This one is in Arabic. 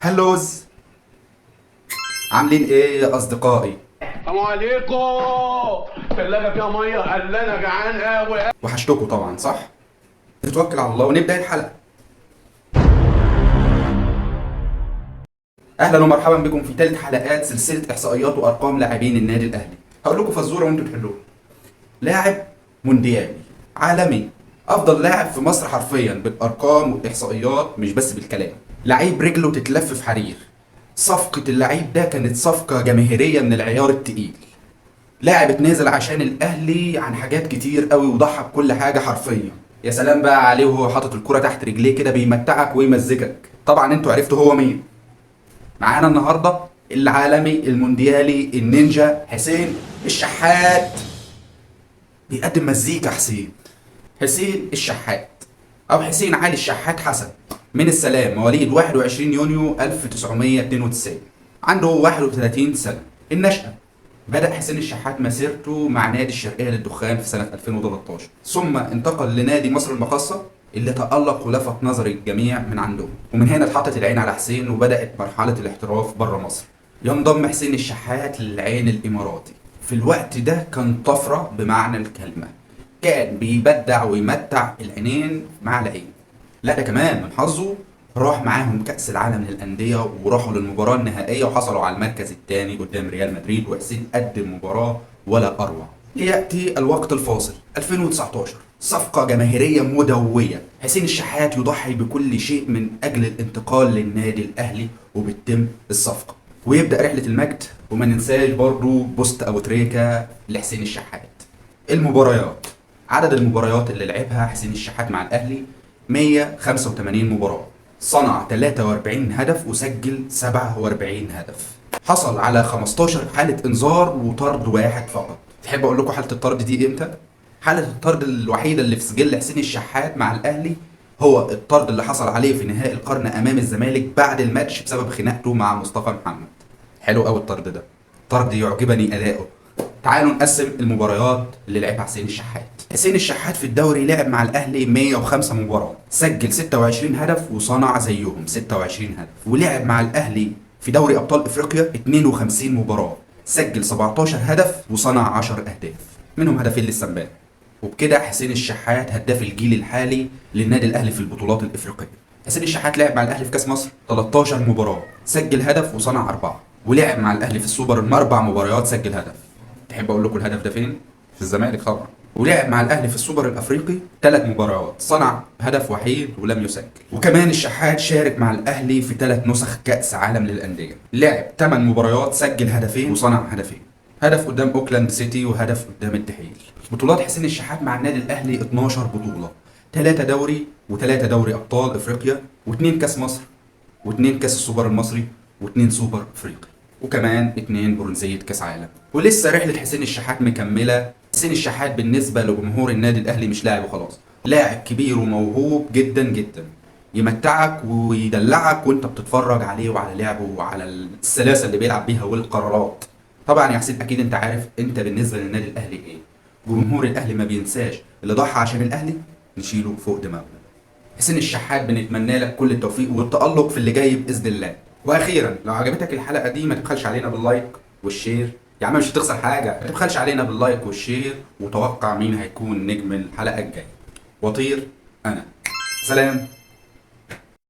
هلوز، عاملين ايه يا اصدقائي؟ السلام عليكم. الثلاجة فيها مية قال انا جعان قوي. وحشتكم طبعا، صح؟ نتوكل على الله ونبدأ الحلقة. اهلا ومرحبا بكم في ثالث حلقات سلسلة احصائيات وارقام لاعبين النادي الاهلي. هقول لكم فزورة وانتوا تحلوها. لاعب مونديالي عالمي، افضل لاعب في مصر حرفيا بالارقام والاحصائيات مش بس بالكلام. لعيب رجله تتلف في حرير. صفقة اللعيب ده كانت صفقة جماهيرية من العيار التقيل. لاعب اتنازل عشان الاهلي عن حاجات كتير قوي وضحى بكل حاجه حرفيا. يا سلام بقى عليه وهو حاطط الكرة تحت رجليه كده بيمتعك ويمزجك. طبعا انتوا عرفتوا هو مين. معانا النهارده العالمي المونديالي النينجا حسين الشحات. بيقدم مزيكا حسين الشحات او حسين علي الشحات حسن من السلام، مواليد 21 يونيو 1992. عنده 31 سنة. النشأة: بدأ حسين الشحات مسيرته مع نادي الشرقية للدخان في سنة 2013، ثم انتقل لنادي مصر المقاصة اللي تألق ولفت نظر الجميع من عندهم، ومن هنا اتحطت العين على حسين وبدأت مرحلة الاحتراف بره مصر. ينضم حسين الشحات للعين الإماراتي. في الوقت ده كان طفرة بمعنى الكلمة، كان بيبدع ويمتع العينين مع العين. لا ده كمان من حظه راح معاهم كأس العالم للأندية وراحوا للمباراة النهائية وحصلوا على المركز الثاني قدام ريال مدريد، وحسين قدم مباراة ولا أروع. ليأتي الوقت الفاصل 2019، صفقة جماهيرية مدوية. حسين الشحات يضحي بكل شيء من أجل الانتقال للنادي الأهلي وبتتم الصفقة ويبدأ رحلة المجد. وما ننساش برضو بوست أبو تريكة لحسين الشحات. المباريات: عدد المباريات اللي لعبها حسين الشحات مع الأهلي 185 مباراة. صنع 43 هدف وسجل 47 هدف. حصل على 15 حالة انذار وطرد واحد فقط. تحب اقول لكم حالة الطرد دي امتى؟ حالة الطرد الوحيدة اللي في سجل حسين الشحات مع الاهلي هو الطرد اللي حصل عليه في نهائي القرن امام الزمالك بعد الماتش بسبب خناقته مع مصطفى محمد. حلو قوي الطرد ده، طرد يعجبني اداؤه. تعالوا نقسم المباريات اللي لعبها حسين الشحات. حسين الشحات في الدوري لعب مع الاهلي 105 مباراة، سجل 26 هدف وصنع زيهم 26 هدف. ولعب مع الاهلي في دوري ابطال افريقيا 52 مباراة، سجل 17 هدف وصنع 10 اهداف، منهم هدفين للسنبال. وبكده حسين الشحات هداف الجيل الحالي للنادي الاهلي في البطولات الافريقية. حسين الشحات لعب مع الاهلي في كاس مصر 13 مباراة، سجل هدف وصنع 4. ولعب مع الاهلي في السوبر 4 مباريات، سجل هدف. تحب اقول لكم الهدف ده فين؟ في الزمالك طبعا. ولعب مع الاهلي في السوبر الافريقي 3 مباريات، صنع هدف وحيد ولم يسجل. وكمان الشحات شارك مع الاهلي في 3 نسخ كاس عالم للانديه، لعب 8 مباريات، سجل هدفين وصنع هدفين، هدف قدام اوكلاند سيتي وهدف قدام الدحيل. بطولات حسين الشحات مع النادي الاهلي 12 بطوله، 3 دوري و3 دوري ابطال افريقيا و2 كاس مصر و2 كاس السوبر المصري و2 سوبر افريقي، وكمان 2 برونزية كاس عالم. ولسه رحلة حسين الشحات مكملة. حسين الشحات بالنسبة لجمهور النادي الأهلي مش لاعب وخلاص، لاعب كبير وموهوب جدا جدا، يمتعك ويدلعك وانت بتتفرج عليه وعلى لعبه وعلى السلاسة اللي بيلعب بيها والقرارات. طبعا يا حسين أكيد انت عارف انت بالنسبة للنادي الأهلي ايه. جمهور الأهلي ما بينساش اللي ضحى عشان الأهلي، نشيله فوق دماغنا. حسين الشحات بنتمنى لك كل التوفيق والتألق في اللي جاي بإذن الله. واخيرا لو عجبتك الحلقه دي ما تبخلش علينا باللايك والشير. يا عم مش هتخسر حاجه، ما تبخلش علينا باللايك والشير، وتوقع مين هيكون نجم الحلقه الجايه. وطير انا. سلام.